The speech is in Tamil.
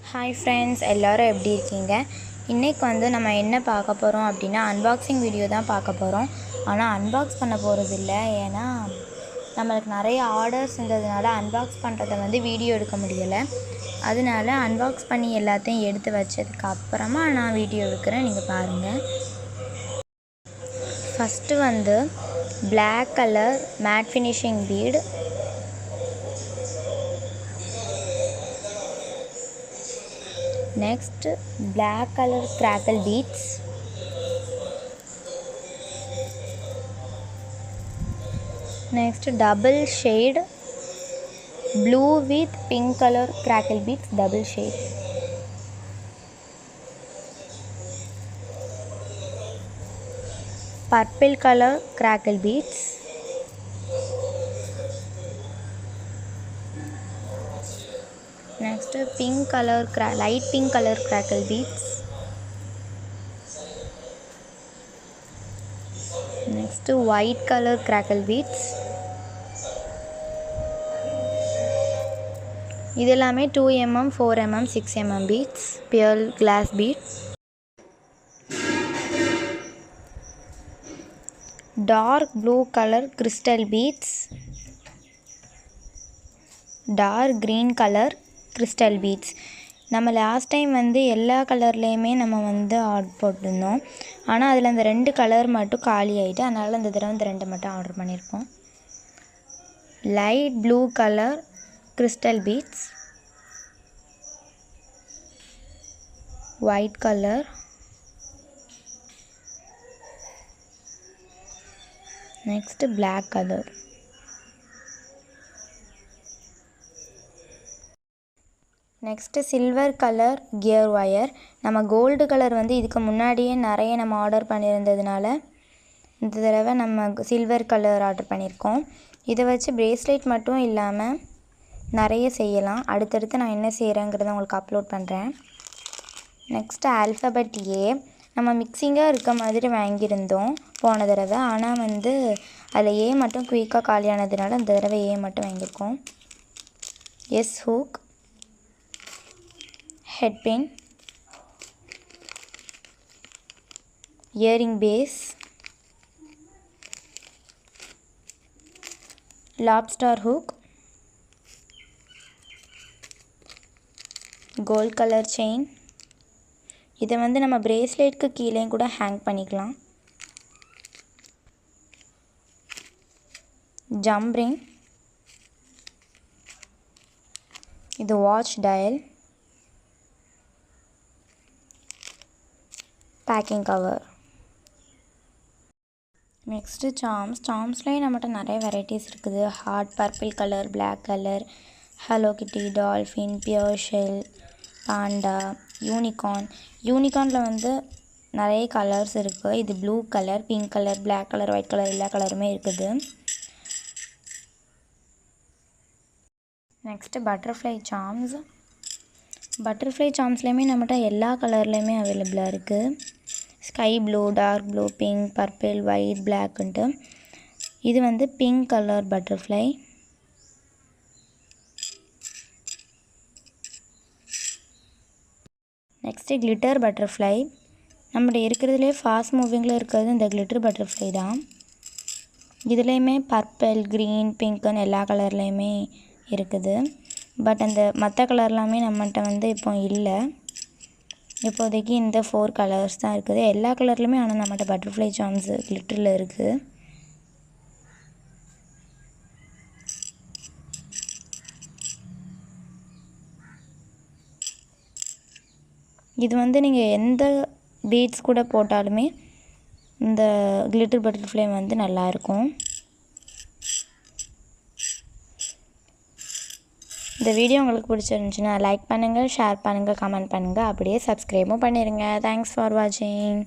ஹாய் ஃப்ரெண்ட்ஸ், எல்லோரும் எப்படி இருக்கீங்க? இன்றைக்கி நம்ம என்ன பார்க்க போகிறோம் அப்படின்னா அன்பாக்சிங் வீடியோ தான் பார்க்க போகிறோம். ஆனால் அன்பாக்ஸ் பண்ண போகிறது இல்லை, ஏன்னா நம்மளுக்கு நிறைய ஆர்டர்ஸ் இருந்ததுனால அன்பாக்ஸ் பண்ணுறதை வீடியோ எடுக்க முடியலை. அதனால அன்பாக்ஸ் பண்ணி எல்லாத்தையும் எடுத்து வச்சதுக்கு அப்புறமா நான் வீடியோ எடுக்கிறேன், நீங்கள் பாருங்கள். First Black colour matte finishing bead, next black color crackle beads, next double shade blue with pink color crackle beads, double shade, purple color crackle beads, next pink color light pink color crackle beads, next white color crackle beads. இதெல்லாமே 2mm 4mm 6mm beads, pearl glass bead, dark blue color crystal beads, dark green color crystal beads. நம்ம லாஸ்ட் டைம் எல்லா கலர்லேயுமே நம்ம ஆர்டர் போட்டிருந்தோம். ஆனால் அதில் அந்த 2 கலர் மட்டும் காலி ஆகிட்டு, அதனால் இந்த தடவை இந்த 2 மட்டும் ஆர்டர் பண்ணியிருக்கோம். Light blue colour crystal beads, white color, next black color, next silver colour gear wire. நம்ம கோல்டு கலர் இதுக்கு முன்னாடியே நிறைய நம்ம ஆர்டர் பண்ணியிருந்ததுனால இந்த தடவை நம்ம சில்வர் கலர் ஆர்டர் பண்ணியிருக்கோம். இதை வச்சு பிரேஸ்லெட் மட்டும் இல்லாமல் நிறைய செய்யலாம். அடுத்தடுத்து நான் என்ன செய்கிறேங்கிறத உங்களுக்கு அப்லோட் பண்ணுறேன். நெக்ஸ்ட்டு ஆல்ஃபபெட் ஏ. நம்ம மிக்சிங்காக இருக்க மாதிரி வாங்கியிருந்தோம் போன தடவை. ஆனால் அதில் ஏ மட்டும் குயிக்காக காலியானதுனால இந்த தடவை ஏ மட்டும் வாங்கியிருக்கோம். S hook, head pin, earring base, lobster hook, gold color chain. இதை நம்ம பிரேஸ்லெட்க்கு கீழே கூட ஹேங் பண்ணிக்கலாம். ஜம்ப் ரிங், இது watch dial, packing cover. Next சாம்ஸ்லேயே நம்மகிட்ட நிறைய வெரைட்டிஸ் இருக்குது. Heart, purple colour, black colour, hello kitty, dolphin, bear shell, panda, யூனிகார்னில் நிறைய கலர்ஸ் இருக்குது. இது blue colour, pink colour, black colour, white colour, எல்லா கலருமே இருக்குது. நெக்ஸ்ட்டு பட்டர்ஃப்ளை சாம்ஸ்லேயுமே நம்மகிட்ட எல்லா கலர்லேயுமே அவைலபிளாக இருக்குது. Sky blue, dark blue, pink, purple, white, பிளாக்ன்ட்டு. இது pink colour butterfly. Next glitter butterfly. நம்மகிட்ட இருக்கிறதுலே ஃபாஸ்ட் மூவிங்கில் இருக்கிறது இந்த கிளிட்டர் பட்டர்ஃப்ளை தான். இதுலேயுமே பர்பிள், க்ரீன், பிங்க்குன்னு எல்லா கலர்லேயுமே இருக்குது. பட் அந்த மற்ற கலர்லாமே நம்மகிட்ட இப்போ இல்லை. இப்போதைக்கு இந்த 4 கலர்ஸ் தான் இருக்குது. எல்லா கலர்லையுமே ஆனால் நம்மகிட்ட பட்டர்ஃப்ளை சாம்ஸ் கிளிட்டரில் இருக்குது. இது நீங்கள் எந்த பீட்ஸ் கூட போட்டாலுமே இந்த கிளிட்டர் பட்டர்ஃப்ளை நல்லாயிருக்கும். இந்த வீடியோ உங்களுக்கு பிடிச்சிருந்துச்சுன்னா லைக் பண்ணுங்கள், ஷேர் பண்ணுங்கள், கமெண்ட் பண்ணுங்கள், அப்படியே சப்ஸ்கிரைபும் பண்ணிடுங்க. தேங்க்ஸ் ஃபார் வாட்சிங்.